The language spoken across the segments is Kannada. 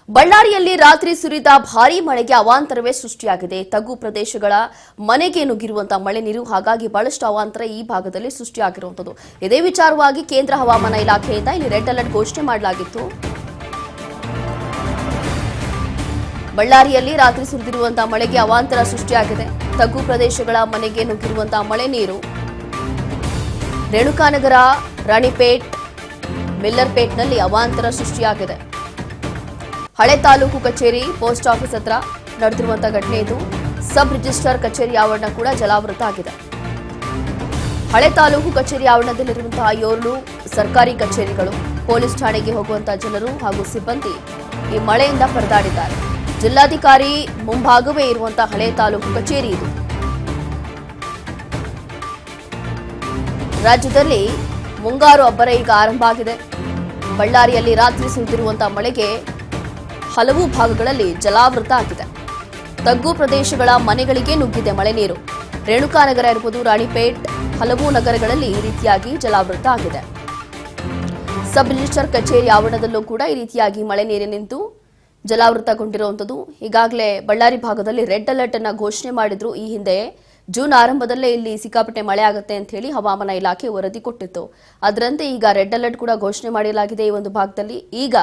ಬಳ್ಳಾರಿಯಲ್ಲಿ ರಾತ್ರಿ ಸುರಿದ ಭಾರೀ ಮಳೆಗೆ ಅವಾಂತರವೇ ಸೃಷ್ಟಿಯಾಗಿದೆ. ತಗ್ಗು ಪ್ರದೇಶಗಳ ಮನೆಗೆ ನುಗ್ಗಿರುವಂತಹ ಮಳೆ ನೀರು, ಹಾಗಾಗಿ ಬಹಳಷ್ಟು ಅವಾಂತರ ಈ ಭಾಗದಲ್ಲಿ ಸೃಷ್ಟಿಯಾಗಿರುವಂತದ್ದು. ಇದೇ ವಿಚಾರವಾಗಿ ಕೇಂದ್ರ ಹವಾಮಾನ ಇಲಾಖೆಯಿಂದ ಇಲ್ಲಿ ರೆಡ್ ಅಲರ್ಟ್ ಘೋಷಣೆ ಮಾಡಲಾಗಿತ್ತು. ಬಳ್ಳಾರಿಯಲ್ಲಿ ರಾತ್ರಿ ಸುರಿದಿರುವಂತಹ ಮಳೆಗೆ ಅವಾಂತರ ಸೃಷ್ಟಿಯಾಗಿದೆ. ತಗ್ಗು ಪ್ರದೇಶಗಳ ಮನೆಗೆ ನುಗ್ಗಿರುವಂತಹ ಮಳೆ ನೀರು ರೇಣುಕಾನಗರ, ರಾಣಿಪೇಟ್, ಮಿಲ್ಲರ್ಪೇಟ್ನಲ್ಲಿ ಅವಾಂತರ ಸೃಷ್ಟಿಯಾಗಿದೆ. ಹಳೆ ತಾಲೂಕು ಕಚೇರಿ, ಪೋಸ್ಟ್ ಆಫೀಸ್ ಹತ್ರ ನಡೆದಿರುವಂತಹ ಘಟನೆ ಇದು. ಸಬ್ ರಿಜಿಸ್ಟ್ರಾರ್ ಕಚೇರಿ ಆವರಣ ಕೂಡ ಜಲಾವೃತ ಆಗಿದೆ. ಹಳೆ ತಾಲೂಕು ಕಚೇರಿ ಆವರಣದಲ್ಲಿರುವಂತಹ 7 ಸರ್ಕಾರಿ ಕಚೇರಿಗಳು, ಪೊಲೀಸ್ ಠಾಣೆಗೆ ಹೋಗುವಂತಹ ಜನರು ಹಾಗೂ ಸಿಬ್ಬಂದಿ ಈ ಮಳೆಯಿಂದ ಪರದಾಡಿದ್ದಾರೆ. ಜಿಲ್ಲಾಧಿಕಾರಿ ಮುಂಭಾಗವೇ ಇರುವಂತಹ ಹಳೆ ತಾಲೂಕು ಕಚೇರಿ ಇದು. ರಾಜ್ಯದಲ್ಲಿ ಮುಂಗಾರು ಅಬ್ಬರ ಈಗ ಆರಂಭ ಆಗಿದೆ. ಬಳ್ಳಾರಿಯಲ್ಲಿ ರಾತ್ರಿ ಸುರಿದಿರುವಂತಹ ಮಳೆಗೆ ಹಲವು ಭಾಗಗಳಲ್ಲಿ ಜಲಾವೃತ ಆಗಿದೆ. ತಗ್ಗು ಪ್ರದೇಶಗಳ ಮನೆಗಳಿಗೆ ನುಗ್ಗಿದೆ ಮಳೆ ನೀರು. ರೇಣುಕಾನಗರ ಇರಬಹುದು, ರಾಣಿಪೇಟ್, ಹಲವು ನಗರಗಳಲ್ಲಿ ಈ ರೀತಿಯಾಗಿ ಜಲಾವೃತ ಆಗಿದೆ. ಸಬ್ ರಿಜಿಸ್ಟ್ರಾರ್ ಕಚೇರಿ ಆವರಣದಲ್ಲೂ ಕೂಡ ಈ ರೀತಿಯಾಗಿ ಮಳೆ ನೀರು ನಿಂತು ಜಲಾವೃತಗೊಂಡಿರುವಂಥದ್ದು. ಈಗಾಗಲೇ ಬಳ್ಳಾರಿ ಭಾಗದಲ್ಲಿ ರೆಡ್ ಅಲರ್ಟ್ ಅನ್ನ ಘೋಷಣೆ ಮಾಡಿದ್ರು. ಈ ಹಿಂದೆ ಜೂನ್ ಆರಂಭದಲ್ಲೇ ಇಲ್ಲಿ ಸಿಕ್ಕಾಪಟ್ಟೆ ಮಳೆ ಆಗುತ್ತೆ ಅಂತ ಹೇಳಿ ಹವಾಮಾನ ಇಲಾಖೆ ವರದಿ ಕೊಟ್ಟಿತ್ತು. ಅದರಂತೆ ಈಗ ರೆಡ್ ಅಲರ್ಟ್ ಕೂಡ ಘೋಷಣೆ ಮಾಡಲಾಗಿದೆ ಈ ಒಂದು ಭಾಗದಲ್ಲಿ. ಈಗ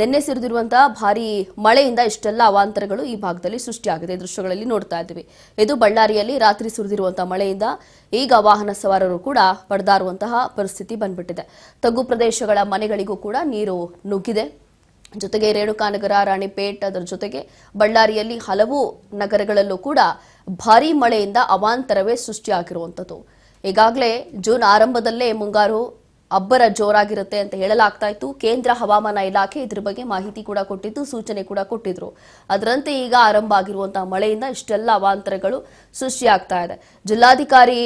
ನಿನ್ನೆ ಸುರಿದಿರುವಂತಹ ಭಾರೀ ಮಳೆಯಿಂದ ಇಷ್ಟೆಲ್ಲ ಅವಾಂತರಗಳು ಈ ಭಾಗದಲ್ಲಿ ಸೃಷ್ಟಿಯಾಗಿದೆ. ದೃಶ್ಯಗಳಲ್ಲಿ ನೋಡ್ತಾ ಇದ್ದೀವಿ. ಇದು ಬಳ್ಳಾರಿಯಲ್ಲಿ ರಾತ್ರಿ ಸುರಿದಿರುವಂತಹ ಮಳೆಯಿಂದ ಈಗ ವಾಹನ ಸವಾರರು ಕೂಡ ಪರದಾಡುವಂತಹ ಪರಿಸ್ಥಿತಿ ಬಂದ್ಬಿಟ್ಟಿದೆ. ತಗ್ಗು ಪ್ರದೇಶಗಳ ಮನೆಗಳಿಗೂ ಕೂಡ ನೀರು ನುಗ್ಗಿದೆ. ಜೊತೆಗೆ ರೇಣುಕಾನಗರ, ರಾಣಿಪೇಟ್, ಅದರ ಜೊತೆಗೆ ಬಳ್ಳಾರಿಯಲ್ಲಿ ಹಲವು ನಗರಗಳಲ್ಲೂ ಕೂಡ ಭಾರೀ ಮಳೆಯಿಂದ ಅವಾಂತರವೇ ಸೃಷ್ಟಿಯಾಗಿರುವಂಥದ್ದು. ಈಗಾಗಲೇ ಜೂನ್ ಆರಂಭದಲ್ಲೇ ಮುಂಗಾರು ಅಬ್ಬರ ಜೋರಾಗಿರುತ್ತೆ ಅಂತ ಹೇಳಲಾಗ್ತಾ ಇತ್ತು. ಕೇಂದ್ರ ಹವಾಮಾನ ಇಲಾಖೆ ಇದ್ರ ಬಗ್ಗೆ ಮಾಹಿತಿ ಕೂಡ ಕೊಟ್ಟಿದ್ದು, ಸೂಚನೆ ಕೂಡ ಕೊಟ್ಟಿದ್ರು. ಅದರಂತೆ ಈಗ ಆರಂಭ ಆಗಿರುವಂತಹ ಮಳೆಯಿಂದ ಇಷ್ಟೆಲ್ಲ ಅವಾಂತರಗಳು ಸೃಷ್ಟಿಯಾಗ್ತಾ ಇದೆ. ಜಿಲ್ಲಾಧಿಕಾರಿ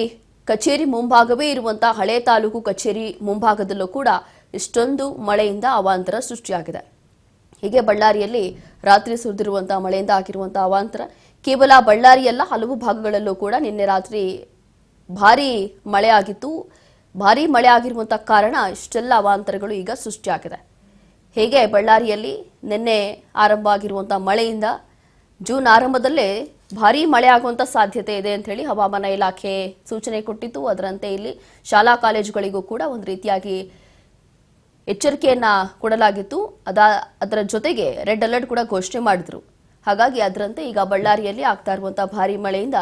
ಕಚೇರಿ ಮುಂಭಾಗವೇ ಇರುವಂತಹ ಹಳೆ ತಾಲೂಕು ಕಚೇರಿ ಮುಂಭಾಗದಲ್ಲೂ ಕೂಡ ಇಷ್ಟೊಂದು ಮಳೆಯಿಂದ ಅವಾಂತರ ಸೃಷ್ಟಿಯಾಗಿದೆ. ಹೀಗೆ ಬಳ್ಳಾರಿಯಲ್ಲಿ ರಾತ್ರಿ ಸುರಿದಿರುವಂತಹ ಮಳೆಯಿಂದ ಆಗಿರುವಂತಹ ಅವಾಂತರ ಕೇವಲ ಬಳ್ಳಾರಿಯಲ್ಲ, ಹಲವು ಭಾಗಗಳಲ್ಲೂ ಕೂಡ ನಿನ್ನೆ ರಾತ್ರಿ ಭಾರೀ ಮಳೆ ಆಗಿತ್ತು. ಭಾರೀ ಮಳೆ ಆಗಿರುವಂತಹ ಕಾರಣ ಇಷ್ಟೆಲ್ಲ ಅವಾಂತರಗಳು ಈಗ ಸೃಷ್ಟಿಯಾಗಿದೆ. ಹೀಗೆ ಬಳ್ಳಾರಿಯಲ್ಲಿ ನಿನ್ನೆ ಆರಂಭ ಆಗಿರುವಂತಹ ಮಳೆಯಿಂದ ಜೂನ್ ಆರಂಭದಲ್ಲೇ ಭಾರೀ ಮಳೆ ಆಗುವಂತ ಸಾಧ್ಯತೆ ಇದೆ ಅಂತ ಹೇಳಿ ಹವಾಮಾನ ಇಲಾಖೆ ಸೂಚನೆ ಕೊಟ್ಟಿತ್ತು. ಅದರಂತೆ ಇಲ್ಲಿ ಶಾಲಾ ಕಾಲೇಜುಗಳಿಗೂ ಕೂಡ ಒಂದು ರೀತಿಯಾಗಿ ಎಚ್ಚರಿಕೆಯನ್ನ ಕೊಡಲಾಗಿತ್ತು. ಅದರ ಜೊತೆಗೆ ರೆಡ್ ಅಲರ್ಟ್ ಕೂಡ ಘೋಷಣೆ ಮಾಡಿದ್ರು. ಹಾಗಾಗಿ ಅದರಂತೆ ಈಗ ಬಳ್ಳಾರಿಯಲ್ಲಿ ಆಗ್ತಾ ಇರುವಂತಹ ಭಾರೀ ಮಳೆಯಿಂದ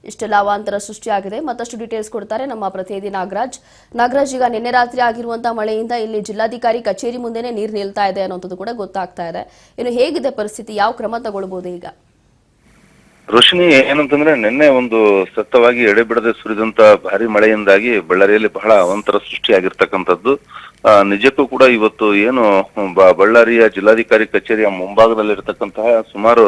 ಇಷ್ಟೆಲ್ಲ ಅವಾಂತರ ಸೃಷ್ಟಿಯಾಗಿದೆ. ಮತ್ತಷ್ಟು ಡೀಟೇಲ್ಸ್ ಕೊಡ್ತಾರೆ ನಮ್ಮ ಪ್ರತಿನಿಧಿ ನಾಗರಾಜ್. ಈಗ ನಿನ್ನೆ ರಾತ್ರಿ ಆಗಿರುವಂತಹ ಮಳೆಯಿಂದ ಇಲ್ಲಿ ಜಿಲ್ಲಾಧಿಕಾರಿ ಕಚೇರಿ ಮುಂದೆನೆ ನೀರು ನಿಲ್ತಾ ಇದೆ ಅನ್ನೋದು ಕೂಡ ಗೊತ್ತಾಗ್ತಾ ಇದೆ. ಇನ್ನು ಹೇಗಿದೆ ಪರಿಸ್ಥಿತಿ, ಯಾವ ಕ್ರಮ ತಗೊಳ್ಬಹುದು ಈಗ? ರೋಶಿನಿ, ಏನಂತಂದ್ರೆ ನಿನ್ನೆ ಒಂದು ಸತತವಾಗಿ ಎಡೆಬಿಡದೆ ಸುರಿದಂತ ಭಾರಿ ಮಳೆಯಿಂದಾಗಿ ಬಳ್ಳಾರಿಯಲ್ಲಿ ಬಹಳ ಅವಾಂತರ ಸೃಷ್ಟಿಯಾಗಿರ್ತಕ್ಕಂಥದ್ದು. ನಿಜಕ್ಕೂ ಕೂಡ ಇವತ್ತು ಏನು ಬಳ್ಳಾರಿಯ ಜಿಲ್ಲಾಧಿಕಾರಿ ಕಚೇರಿಯ ಮುಂಭಾಗದಲ್ಲಿರ್ತಕ್ಕಂತಹ ಸುಮಾರು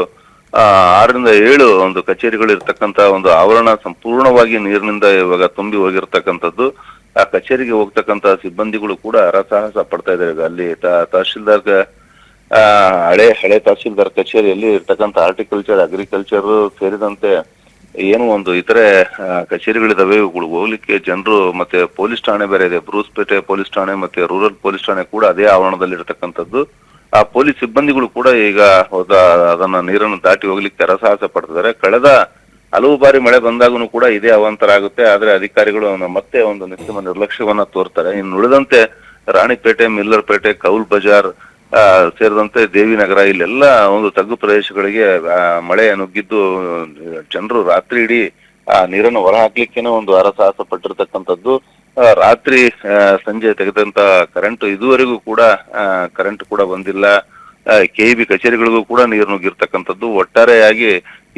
6 ರಿಂದ 7 ಒಂದು ಕಚೇರಿಗಳು ಇರ್ತಕ್ಕಂತ ಒಂದು ಆವರಣ ಸಂಪೂರ್ಣವಾಗಿ ನೀರಿನಿಂದ ಇವಾಗ ತುಂಬಿ ಹೋಗಿರ್ತಕ್ಕಂಥದ್ದು. ಆ ಕಚೇರಿಗೆ ಹೋಗ್ತಕ್ಕಂತ ಸಿಬ್ಬಂದಿಗಳು ಕೂಡ ಹರಸಾಹಸ ಪಡ್ತಾ ಇದ್ದಾರೆ. ಅಲ್ಲಿ ತಹಶೀಲ್ದಾರ್ ಹಳೆ ತಹಶೀಲ್ದಾರ್ ಕಚೇರಿಯಲ್ಲಿ ಇರ್ತಕ್ಕಂಥ ಹಾರ್ಟಿಕಲ್ಚರ್, ಅಗ್ರಿಕಲ್ಚರ್ ಸೇರಿದಂತೆ ಏನು ಒಂದು ಇತರೆ ಕಚೇರಿಗಳಿದಾವೆ. ಇವುಗಳು ಹೋಗ್ಲಿಕ್ಕೆ ಜನರು, ಮತ್ತೆ ಪೊಲೀಸ್ ಠಾಣೆ ಬೇರೆ ಇದೆ, ಬ್ರೂಸ್ಪೇಟೆ ಪೊಲೀಸ್ ಠಾಣೆ ಮತ್ತೆ ರೂರಲ್ ಪೊಲೀಸ್ ಠಾಣೆ ಕೂಡ ಅದೇ ಆವರಣದಲ್ಲಿ ಇರ್ತಕ್ಕಂಥದ್ದು. ಆ ಪೊಲೀಸ್ ಸಿಬ್ಬಂದಿಗಳು ಕೂಡ ಈಗ ಅದನ್ನ ನೀರನ್ನು ದಾಟಿ ಹೋಗ್ಲಿಕ್ಕೆ ಹರಸಾಹಸ ಪಡ್ತಿದ್ದಾರೆ. ಕಳೆದ ಹಲವು ಬಾರಿ ಮಳೆ ಬಂದಾಗೂ ಕೂಡ ಇದೇ ಅವಾಂತರ ಆಗುತ್ತೆ. ಆದ್ರೆ ಅಧಿಕಾರಿಗಳು ಮತ್ತೆ ಒಂದು ನಿತ್ಯಮ ನಿರ್ಲಕ್ಷ್ಯವನ್ನ ತೋರ್ತಾರೆ. ಇನ್ನು ಉಳಿದಂತೆ ರಾಣಿಪೇಟೆ, ಮಿಲ್ಲರ್ಪೇಟೆ, ಕೌಲ್ ಬಜಾರ್ ಸೇರಿದಂತೆ ದೇವಿನಗರ, ಇಲ್ಲೆಲ್ಲ ಒಂದು ತಗ್ಗು ಪ್ರದೇಶಗಳಿಗೆ ಮಳೆ ನುಗ್ಗಿದ್ದು ಜನರು ರಾತ್ರಿ ಇಡೀ ಆ ನೀರನ್ನು ಹೊರ ಹಾಕ್ಲಿಕ್ಕೇನೆ ಒಂದು ಹರಸಾಹಸ ಪಟ್ಟಿರ್ತಕ್ಕಂಥದ್ದು. ರಾತ್ರಿ ಸಂಜೆ ತೆಗೆದಂತ ಕರೆಂಟ್ ಇದುವರೆಗೂ ಕೂಡ ಕರೆಂಟ್ ಕೂಡ ಬಂದಿಲ್ಲ. KEB ಕಚೇರಿಗಳಿಗೂ ಕೂಡ ನೀರು ನುಗ್ಗಿರ್ತಕ್ಕಂಥದ್ದು. ಒಟ್ಟಾರೆಯಾಗಿ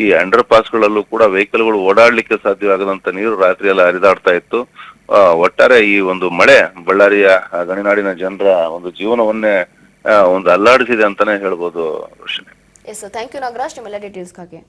ಈ ಅಂಡರ್ ಪಾಸ್ಗಳಲ್ಲೂ ಕೂಡ ವೆಹಿಕಲ್ಗಳು ಓಡಾಡ್ಲಿಕ್ಕೆ ಸಾಧ್ಯವಾಗದಂತ ನೀರು ರಾತ್ರಿ ಎಲ್ಲ ಹರಿದಾಡ್ತಾ ಇತ್ತು. ಒಟ್ಟಾರೆ ಈ ಒಂದು ಮಳೆ ಬಳ್ಳಾರಿಯ ಗಣಿನಾಡಿನ ಜನರ ಒಂದು ಜೀವನವನ್ನೇ ಒಂದು ಅಲ್ಲಾಡಿಸಿದೆ ಅಂತಾನೆ ಹೇಳ್ಬೋದು Roshini. Yes, thank you Nagraj ನಿಮ್ಮೆಲ್ಲ ಡೀಟೇಲ್ಸ್ಗಾಗಿ.